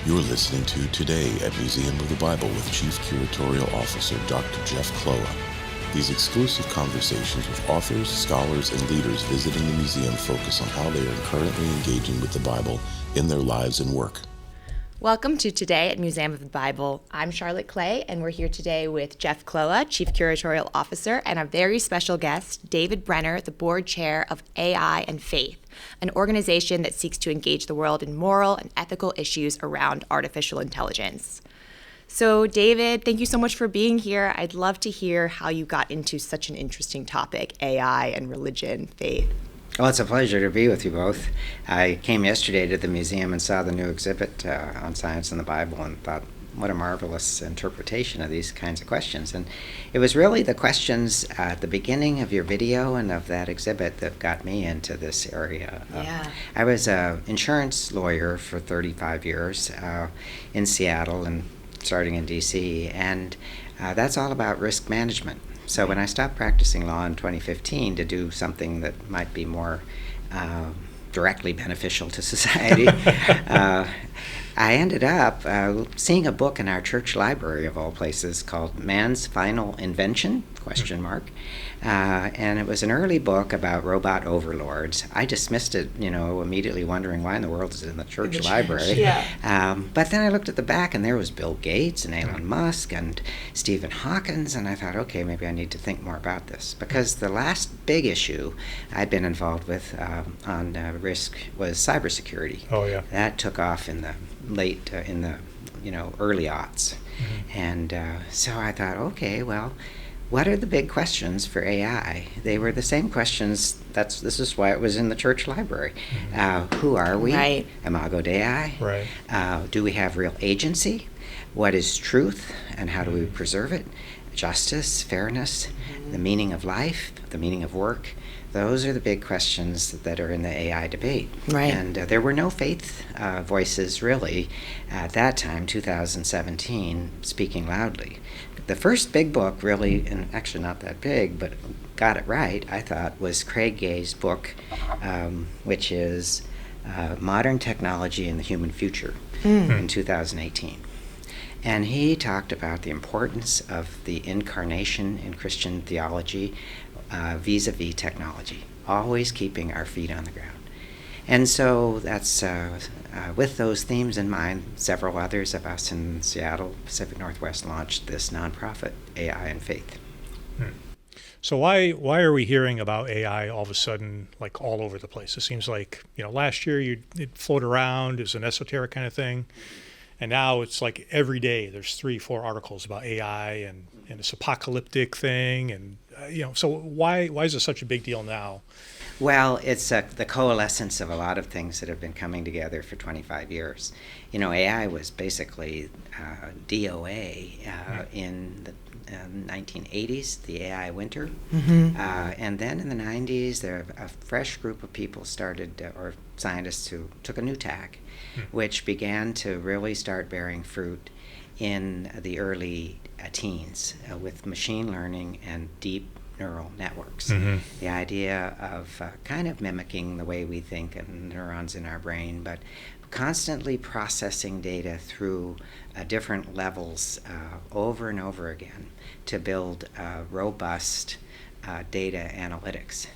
You're listening to Today at Museum of the Bible with Chief Curatorial Officer Dr. Jeff Kloa. These exclusive conversations with authors, scholars, and leaders visiting the museum focus on how they are currently engaging with the Bible in their lives and work. Welcome to Today at Museum of the Bible. I'm Charlotte Clay, and we're here today with Jeff Kloa, Chief Curatorial Officer, and a very special guest, David Brenner, the Board Chair of AI and Faith, an organization that seeks to engage the world in moral and ethical issues around artificial intelligence. So, David, thank you so much for being here. I'd love to hear how you got into such an interesting topic, AI and religion, faith. Well, it's a pleasure to be with you both. I came yesterday to the museum and saw the new exhibit on science and the Bible and thought, what a marvelous interpretation of these kinds of questions. And it was really the questions at the beginning of your video and of that exhibit that got me into this area. I was an insurance lawyer for 35 years in Seattle and starting in D.C., and that's all about risk management. So when I stopped practicing law in 2015 to do something that might be more directly beneficial to society, I ended up seeing a book in our church library of all places called Man's Final Invention, ? And it was an early book about robot overlords. I dismissed it, immediately wondering why in the world is it in the church library. But then I looked at the back and there was Bill Gates and Elon Musk and Stephen Hawking, and I thought, okay, maybe I need to think more about this. Because the last big issue I'd been involved with on risk was cybersecurity. Oh, yeah. That took off in the late, early aughts. And so I thought, okay, well, what are the big questions for AI? They were the same questions. This is why it was in the church library. Who are we? Right. Imago Dei. Right. Do we have real agency? What is truth, and how do we preserve it? Justice, fairness, the meaning of life, the meaning of work. Those are the big questions that are in the AI debate. Right. And there were no faith voices, really, at that time, 2017, speaking loudly. The first big book, really, and actually not that big, but got it right, I thought, was Craig Gay's book, which is Modern Technology and the Human Future, in 2018. And he talked about the importance of the incarnation in Christian theology vis-a-vis technology, always keeping our feet on the ground. And so that's, with those themes in mind, several others of us in Seattle, Pacific Northwest, launched this nonprofit, AI and Faith. So why are we hearing about AI all of a sudden, like all over the place? It seems like, last year it floated around as an esoteric kind of thing. And now it's like every day there's 3-4 articles about AI and this apocalyptic thing. And, so why is it such a big deal now? Well, it's the coalescence of a lot of things that have been coming together for 25 years. AI was basically DOA in the 1980s, the AI winter. And then in the 90s, a fresh group of people started, or scientists who took a new tack, which began to really start bearing fruit in the early teens with machine learning and deep neural networks. The idea of kind of mimicking the way we think and neurons in our brain, but constantly processing data through different levels over and over again to build robust data analytics.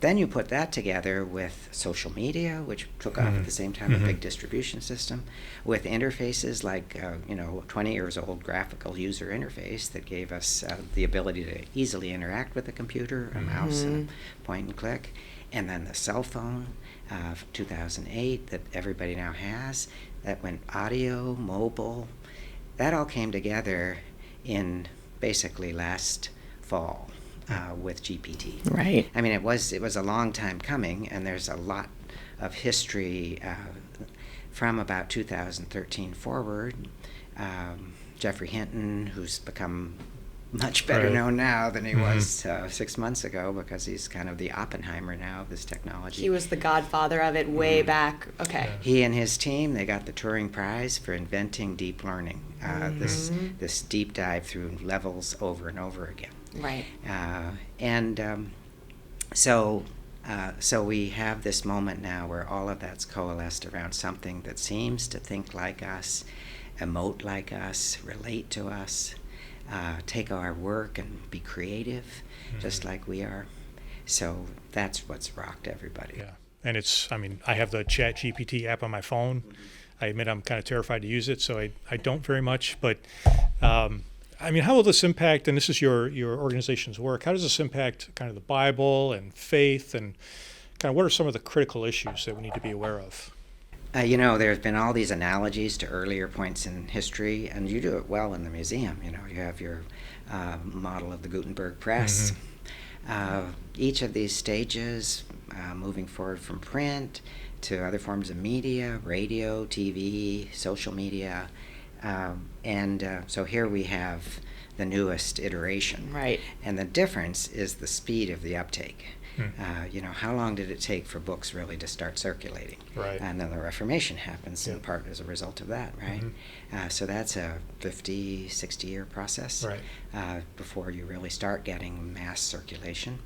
Then you put that together with social media, which took off at the same time, a big distribution system, with interfaces like, 20 years old graphical user interface that gave us the ability to easily interact with a computer, a mouse, and a point and click, and then the cell phone of 2008 that everybody now has, that went audio, mobile. That all came together in basically last fall. With GPT. Right. I mean, it was a long time coming, and there's a lot of history from about 2013 forward. Jeffrey Hinton, who's become much better known now than he was 6 months ago, because he's kind of the Oppenheimer now of this technology. He was the godfather of it way back. Okay. He and his team, they got the Turing Prize for inventing deep learning, this deep dive through levels over and over again. Right. So So we have this moment now where all of that's coalesced around something that seems to think like us, emote like us, relate to us, take our work and be creative, just like we are. So that's what's rocked everybody. Yeah. And I have the Chat GPT app on my phone. I admit I'm kind of terrified to use it, so I don't very much. But, how will this impact, and this is your organization's work, how does this impact kind of the Bible and faith, and kind of what are some of the critical issues that we need to be aware of? There's been all these analogies to earlier points in history, and you do it well in the museum. You have your model of the Gutenberg press. Each of these stages, moving forward from print to other forms of media, radio, TV, social media, so here we have the newest iteration. Right. And the difference is the speed of the uptake. How long did it take for books really to start circulating? Right. And then the Reformation happens in part as a result of that, right? So that's a 50, 60-year process before you really start getting mass circulation.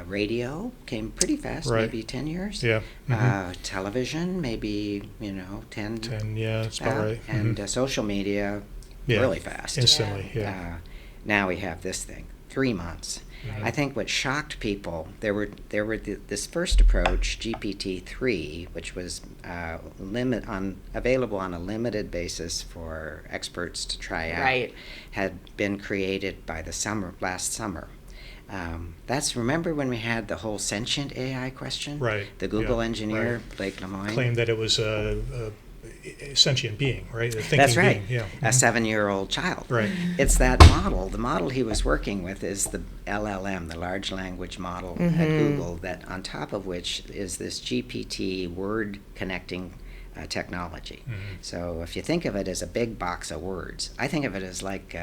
Radio came pretty fast, maybe 10 years. Yeah. Television, maybe, 10. 10, yeah, that's about right. And social media, really fast. Instantly, Now we have this thing, 3 months. I think what shocked people, there were this first approach, GPT-3, which was available on a limited basis for experts to try out, had been created by last summer. Remember when we had the whole sentient AI question? Right. The Google engineer, Blake Lemoine. Claimed that it was a sentient being, right? A thinking That's right. being. Yeah. A 7-year-old child. Right. It's that model. The model he was working with is the LLM, the large language model at Google, that on top of which is this GPT word connecting technology. So if you think of it as a big box of words, I think of it as like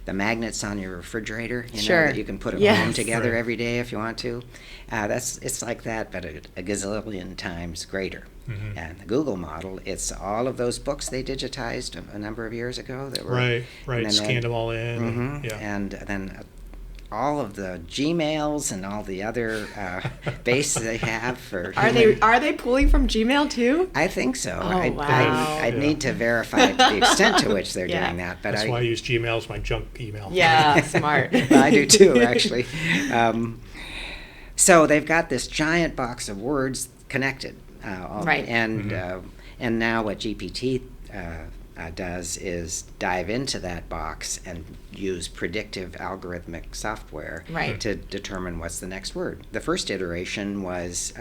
the magnets on your refrigerator, that you can put at home together every day if you want to. It's like that, but a gazillion times greater. And the Google model, it's all of those books they digitized a number of years ago that were scanned them all in. And then all of the Gmails and all the other base they have for are they pulling from Gmail too? I think so. Oh, I'd need to verify the extent to which they're doing that. But that's why I use Gmail as my junk email. Yeah, smart. I do too, actually. So they've got this giant box of words connected. And now what GPT does is dive into that box and use predictive algorithmic software to determine what's the next word. The first iteration was,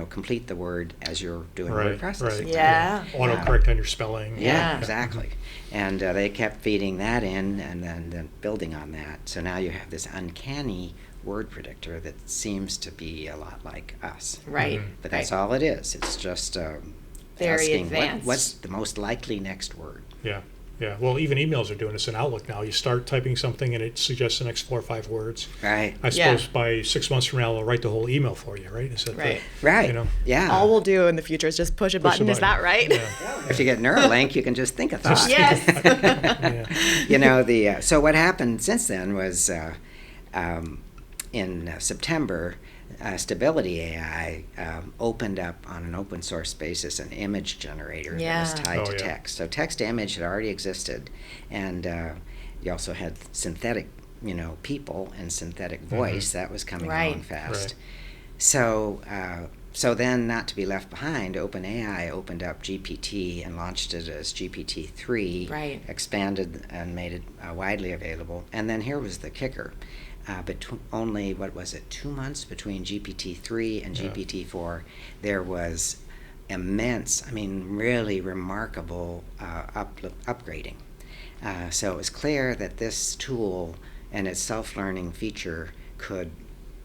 complete the word as you're doing word processing. Autocorrect on your spelling. Yeah, exactly. And they kept feeding that in and then building on that. So now you have this uncanny word predictor that seems to be a lot like us. Right. But that's all it is. It's just very asking advanced. What's the most likely next word. Yeah. Well, even emails are doing this in Outlook now. You start typing something and it suggests the next 4 or 5 words. Right. I suppose by 6 months from now, it'll write the whole email for you, right? Is that Right. Yeah. All we'll do in the future is just push a button. Is that right? Yeah. If you get Neuralink, you can just think a thought. Yes. So what happened since then was in September, Stability AI opened up on an open source basis an image generator that was tied to text. So text to image had already existed, and you also had synthetic, people and synthetic voice that was coming along fast. So then, not to be left behind, OpenAI opened up GPT and launched it as GPT-3, expanded and made it widely available. And then here was the kicker. Only, 2 months between GPT-3 and GPT-4, there was immense, really remarkable upgrading. So it was clear that this tool and its self-learning feature could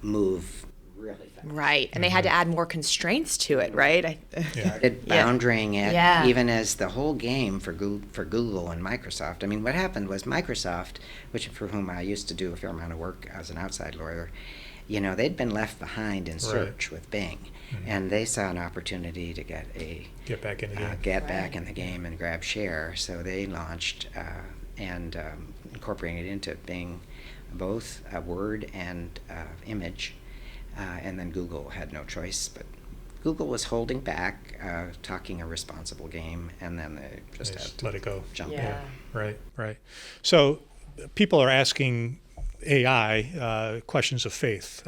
move really fast. Right, and they had to add more constraints to it, right? Started boundarying it, even as the whole game for Google and Microsoft. What happened was Microsoft, for whom I used to do a fair amount of work as an outside lawyer, they'd been left behind in search with Bing, and they saw an opportunity to get back in the game and grab share. So they launched and incorporated into Bing both a word and image. and then Google had no choice, but Google was holding back, talking a responsible game, and then they just had to let it go. jump Yeah. Right, right. So people are asking AI questions of faith.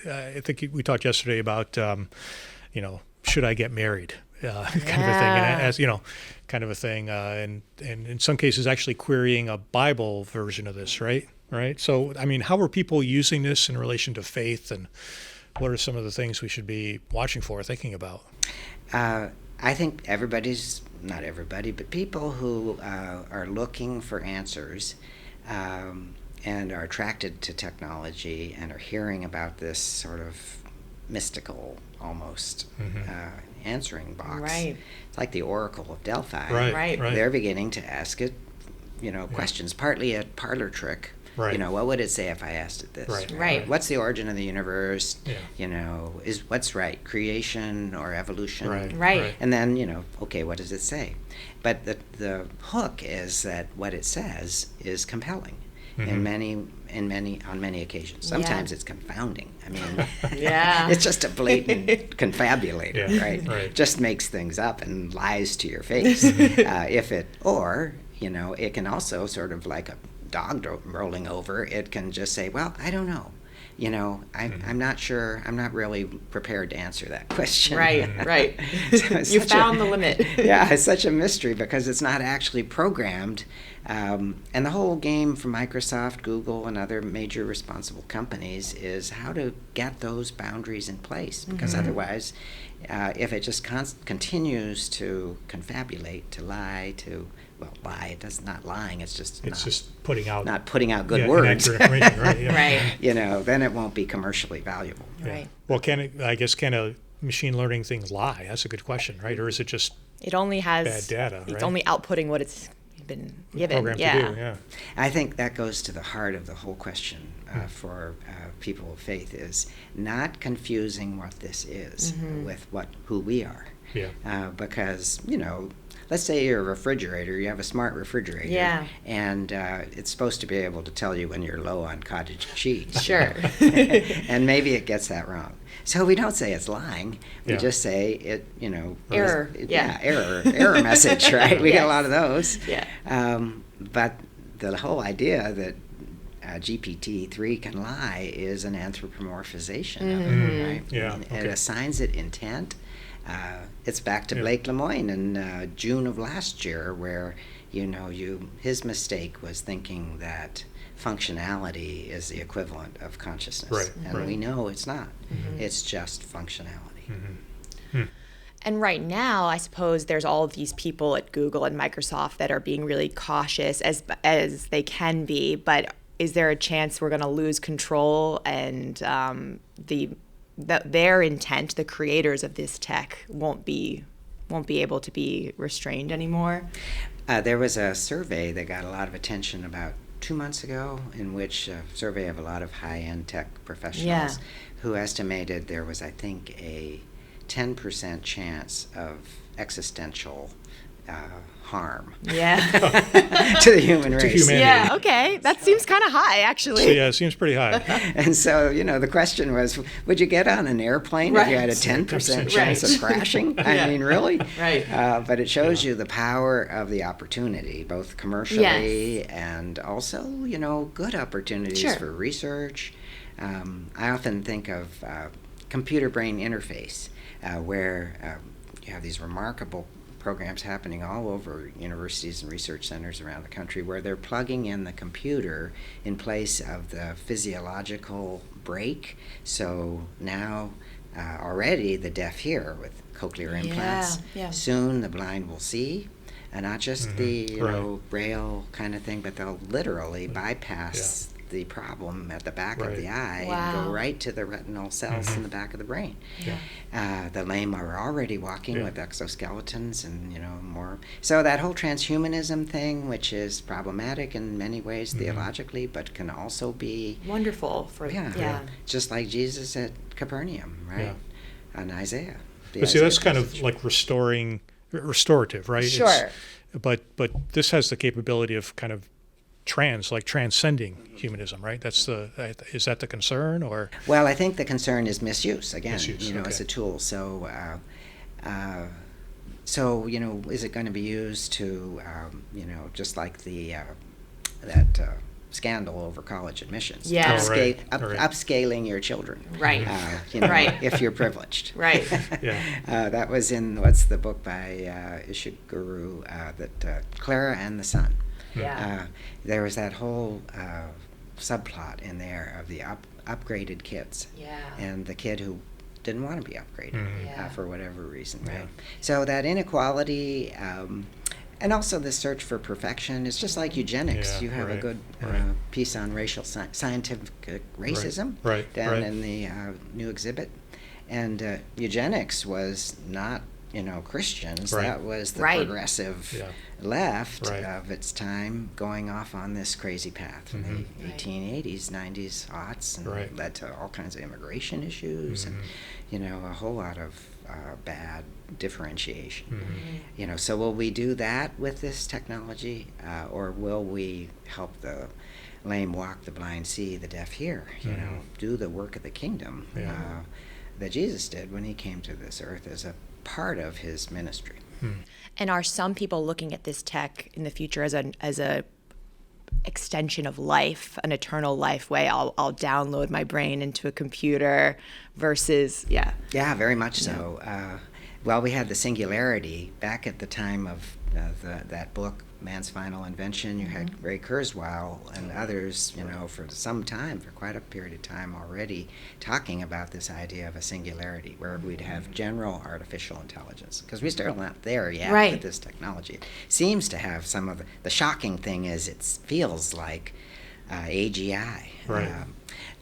I think we talked yesterday about, should I get married? Kind of a thing, and as kind of a thing, and in some cases actually querying a Bible version of this, right? So, I mean, how are people using this in relation to faith, and what are some of the things we should be watching for, thinking about? I think not everybody, but people who are looking for answers and are attracted to technology and are hearing about this sort of mystical, almost answering box. Right. It's like the Oracle of Delphi. Right. They're beginning to ask it, questions, partly a parlor trick. Right. What would it say if I asked it this? Right. What's the origin of the universe? Yeah. Is what's right, creation or evolution? Right. And then, okay, what does it say? But the hook is that what it says is compelling on many occasions. Sometimes it's confounding. I mean, it's just a blatant confabulator, right? Just makes things up and lies to your face. It can also sort of like a dog rolling over, it can just say, well, I don't know. I'm not sure. I'm not really prepared to answer that question. Right. So you found the limit. Yeah, it's such a mystery because it's not actually programmed. And the whole game for Microsoft, Google, and other major responsible companies is how to get those boundaries in place. Because otherwise, if it just continues to confabulate, to lie, it's not lying, it's just not putting out good words. Information, right? Then it won't be commercially valuable. Right. Well, can a machine learning thing lie? That's a good question, right? Or is it just it only has bad data? It's only outputting what it's been given. Programmed to do, yeah. I think that goes to the heart of the whole question for people of faith, is not confusing what this is with who we are. Yeah. Because let's say you're a refrigerator, you have a smart refrigerator, and it's supposed to be able to tell you when you're low on cottage cheese. Sure. And maybe it gets that wrong. So we don't say it's lying. We just say it, error. Error message, right? We get a lot of those. Yeah. But the whole idea that GPT-3 can lie is an anthropomorphization of it, right? Yeah. It assigns it intent. It's back to Blake Lemoine in June of last year, where his mistake was thinking that functionality is the equivalent of consciousness, and we know it's not. It's just functionality. And right now, I suppose there's all of these people at Google and Microsoft that are being really cautious as they can be. But is there a chance we're going to lose control and their intent, the creators of this tech, won't be able to be restrained anymore? There was a survey that got a lot of attention about 2 months ago, in which a survey of a lot of high-end tech professionals who estimated there was, I think, a 10% chance of existential harm to the human race. To humanity. Yeah, okay. That seems kind of high, actually. So, it seems pretty high. And so, the question was, would you get on an airplane if you had a 10% chance of crashing? I mean, really? Right. But it shows you the power of the opportunity, both commercially and also, good opportunities for research. I often think of computer-brain interface, where you have these remarkable programs happening all over universities and research centers around the country, where they're plugging in the computer in place of the physiological break. So now already the deaf hear with cochlear implants. Soon the blind will see, and not just the braille kind of thing, but they'll literally bypass the problem at the back of the eye and go right to the retinal cells in the back of the brain. The lame are already walking with exoskeletons and more. So that whole transhumanism thing, which is problematic in many ways theologically, but can also be wonderful for just like Jesus at Capernaum, right? And Isaiah. But see, that's kind of like restorative, right? Sure. But this has the capability of kind of transcending humanism, right? Is that the concern, or? Well, I think the concern is misuse, again, Misuse, okay. as a tool. So, is it going to be used to, just like that scandal over college admissions? Yeah. Oh, right. Right. Upscaling your children. Right. Right. If you're privileged. Right. Yeah. That was in, what's the book by Ishiguro, Clara and the Sun. Yeah. There was that whole subplot in there of the upgraded kids. Yeah. And the kid who didn't want to be upgraded Yeah. for whatever reason, right? Yeah. So that inequality, and also the search for perfection, is just like eugenics. Yeah, You have a right, good right. piece on scientific racism Right, down right. in the new exhibit. And eugenics was not, Christians. Right. That was the Right. progressive Yeah. left Right. of its time, going off on this crazy path in Mhm. the 1880s, 90s, aughts, and Right. led to all kinds of immigration issues Mhm. and, a whole lot of bad differentiation. Mhm. So will we do that with this technology, or will we help the lame walk, the blind see, the deaf hear, do the work of the kingdom Yeah. that Jesus did when he came to this earth as a part of his ministry. And are some people looking at this tech in the future as a extension of life, an eternal life way? I'll download my brain into a computer versus Yeah, very much so. Well, we had the Singularity back at the time of that book, Man's Final Invention. You had Ray Kurzweil and others, for some time, for quite a period of time already, talking about this idea of a singularity, where we'd have general artificial intelligence. Because we're still not there yet Right. with this technology. It seems to have some of the shocking thing is it feels like AGI. Right.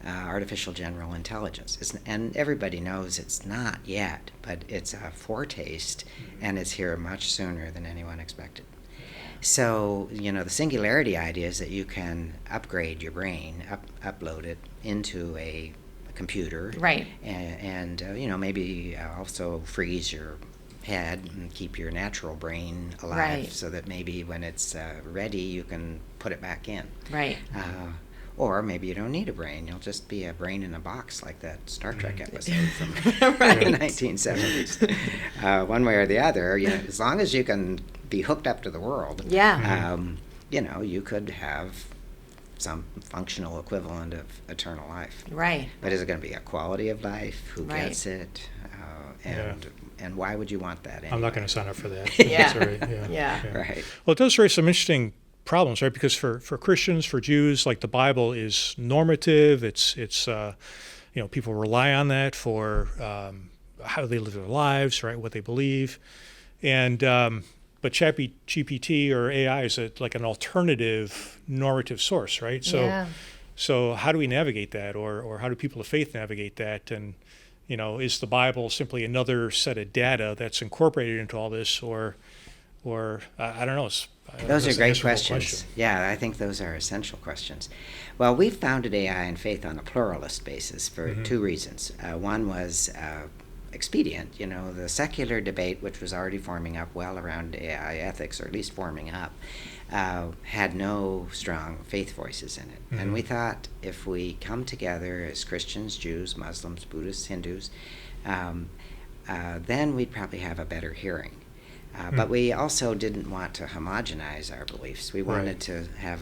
Artificial general intelligence. And everybody knows it's not yet, but it's a foretaste, and it's here much sooner than anyone expected. So, the singularity idea is that you can upgrade your brain, upload it into a computer. Right. And maybe also freeze your head and keep your natural brain alive, Right. so that maybe when it's ready, you can put it back in. right. Or maybe you don't need a brain. You'll just be a brain in a box, like that Star Trek episode from Right. the 1970s. One way or the other, as long as you can be hooked up to the world, Yeah. you could have some functional equivalent of eternal life. Right. But is it going to be a quality of life? Who Right. gets it? And why would you want that anyway? I'm not going to sign up for that. Yeah. That's right. Yeah. Yeah. Right. Well, it does raise some interesting problems, right? Because for Christians, for Jews, like the Bible is normative. It's people rely on that for how they live their lives, right? What they believe, and but ChatGPT or AI is like an alternative normative source, right? So Yeah. so how do we navigate that, or how do people of faith navigate that? And is the Bible simply another set of data that's incorporated into all this, or I don't know. Those are That's an great answerable questions. question. Yeah, I think those are essential questions. Well, we founded AI and Faith on a pluralist basis for two reasons. One was expedient. The secular debate, which was already forming up well around AI ethics, or at least forming up, had no strong faith voices in it. And we thought if we come together as Christians, Jews, Muslims, Buddhists, Hindus, then we'd probably have a better hearing. But we also didn't want to homogenize our beliefs. We wanted Right. to have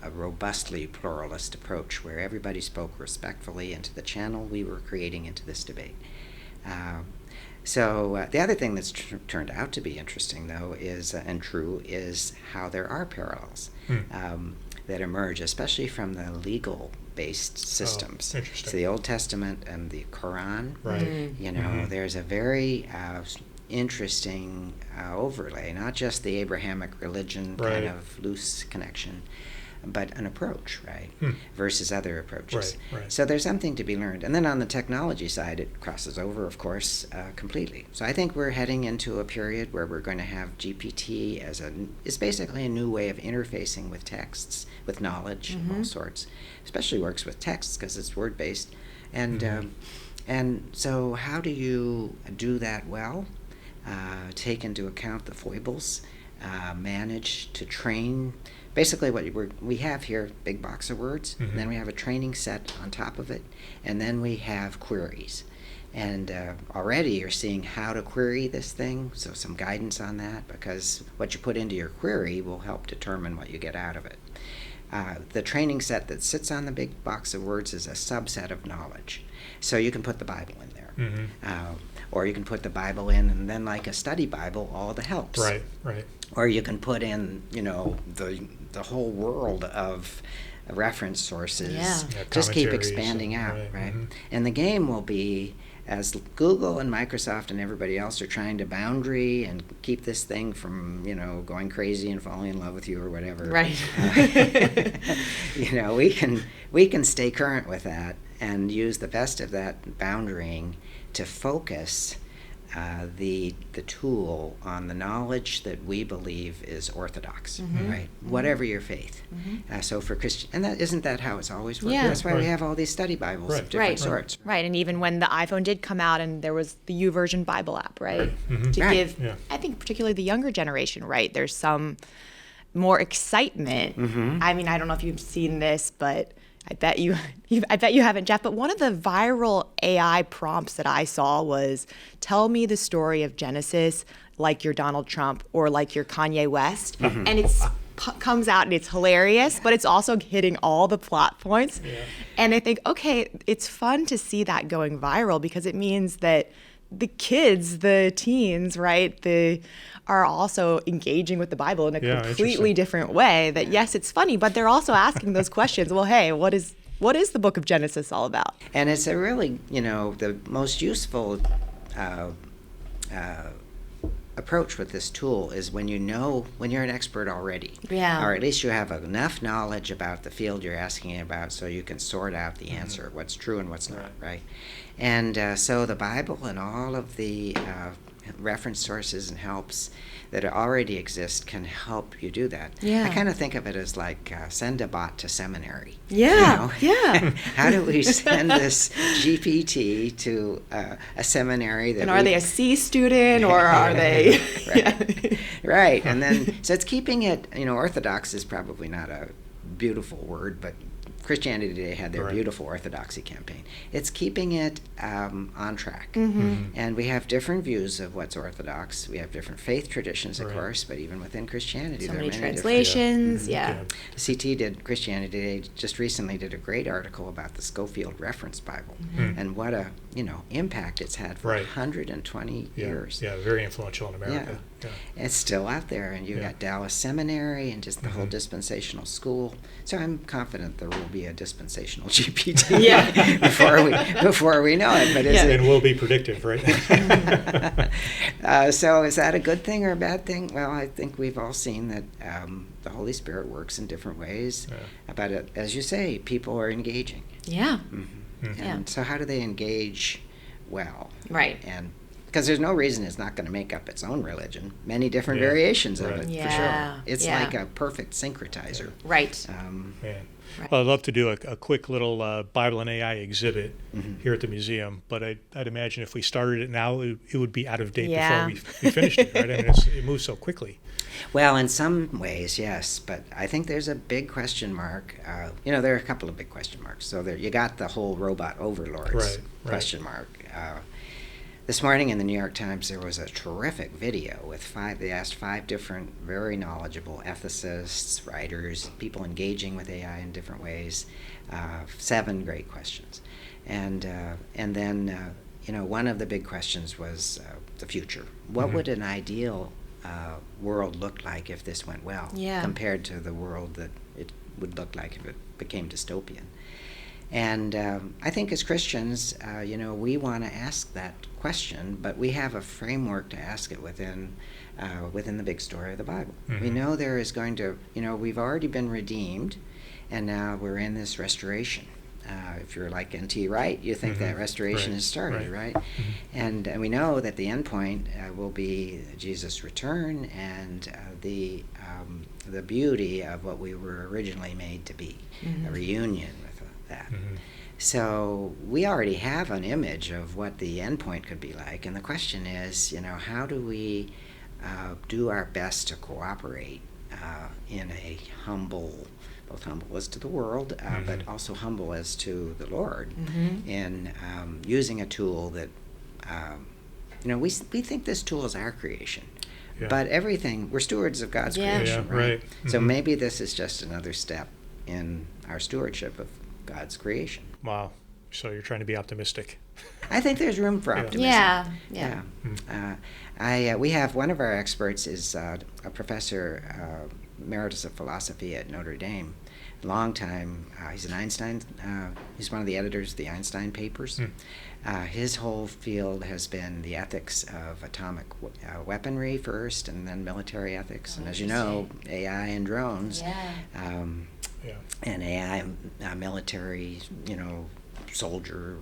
a robustly pluralist approach where everybody spoke respectfully into the channel we were creating into this debate. So the other thing that's turned out to be interesting, though, is and true, is how there are parallels that emerge, especially from the legal-based systems. interesting. So the Old Testament and the Quran. Right. There's a very interesting overlay, not just the Abrahamic religion kind Right. of loose connection, but an approach, right, versus other approaches. Right. So there's something to be learned. And then on the technology side, it crosses over, of course, completely. So I think we're heading into a period where we're going to have GPT is basically a new way of interfacing with texts, with knowledge of all sorts. Especially works with texts because it's word-based. And so how do you do that well? Take into account the foibles manage to train. Basically, what we have here, big box of words, Mm-hmm. and then we have a training set on top of it, and then we have queries. And already you're seeing how to query this thing, so some guidance on that, because what you put into your query will help determine what you get out of it. The training set that sits on the big box of words is a subset of knowledge. So you can put the Bible in there. Mm-hmm. Or you can put the Bible in, and then like a study Bible, all the helps. Right, right. Or you can put in, the whole world of reference sources. Yeah. Yeah, Just keep commentaries expanding and- out, right, right? mhm. And the game will be, as Google and Microsoft and everybody else are trying to boundary and keep this thing from, going crazy and falling in love with you or whatever. Right. We can stay current with that and use the best of that boundarying to focus the tool on the knowledge that we believe is orthodox, right? Whatever your faith. So for Christian, and isn't that how it's always worked? Yeah. That's why Right. we have all these study Bibles Right. of different Right. sorts. Right, and even when the iPhone did come out and there was the YouVersion Bible app, right? Mhm. To Right. give, Yeah. I think particularly the younger generation, right? There's some more excitement. I mean, I don't know if you've seen this, but I bet you haven't, Jeff. But one of the viral AI prompts that I saw was, "Tell me the story of Genesis like you're Donald Trump or like you're Kanye West," and it's comes out and it's hilarious, but it's also hitting all the plot points. And I think, okay, it's fun to see that going viral because it means that the kids, the teens, right, are also engaging with the Bible in a Yeah, completely interesting. different way. That yes, it's funny, but they're also asking those questions. Well, hey, what is the book of Genesis all about? And it's a really, the most useful approach with this tool is when you're an expert already. Yeah. Or at least you have enough knowledge about the field you're asking about so you can sort out the answer, what's true and what's not, right? And so the Bible and all of the reference sources and helps that already exist can help you do that. Yeah. I kind of think of it as like send a bot to seminary. Yeah, yeah. How do we send this GPT to a seminary that And are they a C student or are they? Right. Right. And then, so it's keeping it, orthodox is probably not a beautiful word, but Christianity Today had their Right. beautiful orthodoxy campaign. It's keeping it on track. And we have different views of what's orthodox. We have different faith traditions, of Right. course, but even within Christianity, So there many are many different. translations. Yeah. CT did, Christianity Today just recently did a great article about the Schofield Reference Bible and what a, impact it's had for Right. 120 Yeah. years. Yeah, very influential in America. Yeah. It's still out there, and you've Yeah. got Dallas Seminary and just the whole dispensational school. So I'm confident there will be a dispensational GPT Yeah. before we know it. But is And will be predictive, right? so is that a good thing or a bad thing? Well, I think we've all seen that the Holy Spirit works in different ways. Yeah. But as you say, people are engaging. Yeah. And Yeah. so how do they engage well? Right. And because there's no reason it's not going to make up its own religion. Many different Yeah. variations of Right. it, for Yeah. sure. It's Yeah. like a perfect syncretizer. Right. Yeah. Right. Well, I'd love to do a quick little Bible and AI exhibit Mm-hmm. here at the museum, but I'd imagine if we started it now, it would be out of date Yeah. before we finished it, right? I mean, it moves so quickly. Well, in some ways, yes, but I think there's a big question mark. There are a couple of big question marks. So there, you got the whole robot overlords Right. question mark. This morning in the New York Times, there was a terrific video with they asked 5 different very knowledgeable ethicists, writers, people engaging with AI in different ways, 7 great questions. And then, one of the big questions was the future. What would an ideal world look like if this went well compared to the world that it would look like if it became dystopian? And I think as Christians, we want to ask that question, but we have a framework to ask it within the big story of the Bible. We know there is going to, we've already been redeemed, and now we're in this restoration. If you're like N.T. Wright, you think that restoration Right. has started, Right. right? And we know that the end point will be Jesus' return and the beauty of what we were originally made to be, a reunion with that. So we already have an image of what the end point could be like, and the question is, how do we do our best to cooperate in a both humble as to the world, but also humble as to the Lord, in using a tool that, we think this tool is our creation. Yeah. But everything, we're stewards of God's creation, Yeah, right. So maybe this is just another step in our stewardship of God's creation. Wow. So you're trying to be optimistic. I think there's room for optimism. Yeah. We have one of our experts is a professor emeritus of philosophy at Notre Dame. Long time. He's an Einstein. He's one of the editors of the Einstein papers. His whole field has been the ethics of atomic weaponry first, and then military ethics. And as you know, AI and drones, and AI military, soldier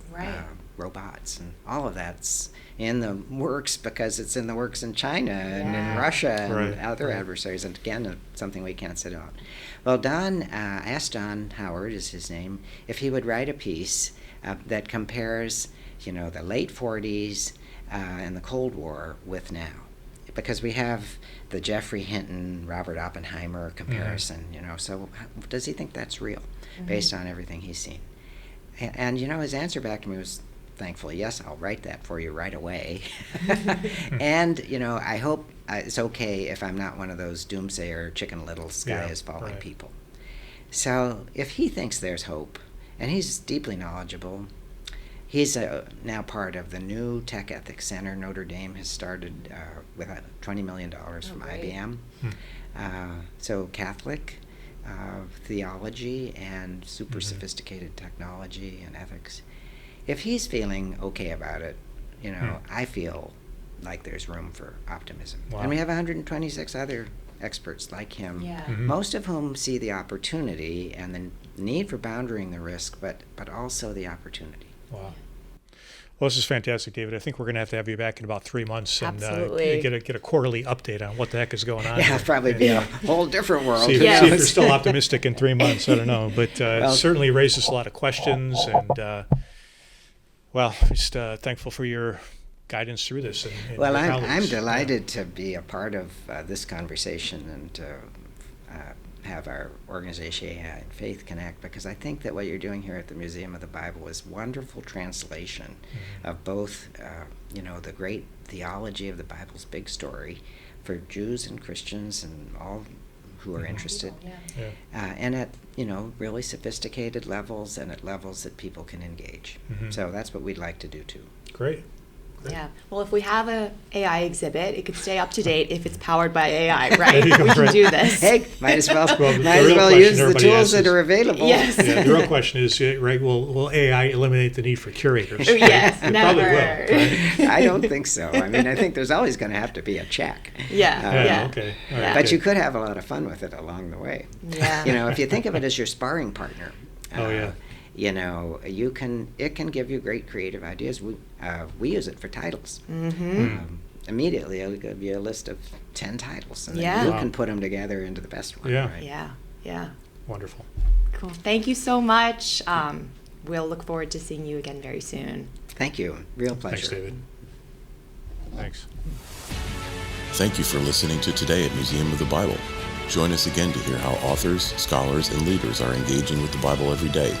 robots, and all of that's in the works because it's in the works in China and in Russia and other adversaries. And again, something we can't sit on. Well, asked Don Howard, is his name, if he would write a piece that compares, the late 40s and the Cold War with now. Because we have the Jeffrey Hinton, Robert Oppenheimer comparison, so does he think that's real based on everything he's seen? And his answer back to me was, thankfully, yes, I'll write that for you right away. And, I hope it's okay if I'm not one of those doomsayer, chicken little, sky is falling people. So if he thinks there's hope, and he's deeply knowledgeable, he's now part of the new Tech Ethics Center Notre Dame has started with $20 million from IBM. So Catholic theology and super sophisticated technology and ethics. If he's feeling okay about it, I feel like there's room for optimism. Wow. And we have 126 other experts like him, most of whom see the opportunity and the need for boundarying the risk, but also the opportunity. Wow. Well, this is fantastic, David. I think we're going to have you back in about 3 months and get a quarterly update on what the heck is going on. Yeah, it'll probably be a whole different world. See if you're still optimistic in 3 months. I don't know, but it certainly raises a lot of questions. And just thankful for your guidance through this. And well, I'm delighted to be a part of this conversation and to have our organization AI and Faith connect, because I think that what you're doing here at the Museum of the Bible is wonderful translation of both, the great theology of the Bible's big story for Jews and Christians and all who are interested, and at really sophisticated levels and at levels that people can engage. So that's what we'd like to do too. Great. Yeah. Well, if we have a AI exhibit, it could stay up to date if it's powered by AI, right? We can do this. Hey, might as well use the tools that are available. Yes. Yeah, the real question is, right? Will AI eliminate the need for curators? Yes, it never. probably will. Right? I don't think so. I mean, I think there's always going to have to be a check. Yeah. Okay. All right, but good. you could have a lot of fun with it along the way. Yeah. If you think of it as your sparring partner. It can give you great creative ideas. We use it for titles. Immediately, it'll give you a list of 10 titles, and then you can put them together into the best one. Yeah. Right? Yeah. Wonderful. Cool. Thank you so much. We'll look forward to seeing you again very soon. Thank you. Real pleasure. Thanks, David. Thanks. Thank you for listening to Today at Museum of the Bible. Join us again to hear how authors, scholars, and leaders are engaging with the Bible every day.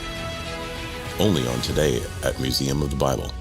Only on Today at Museum of the Bible.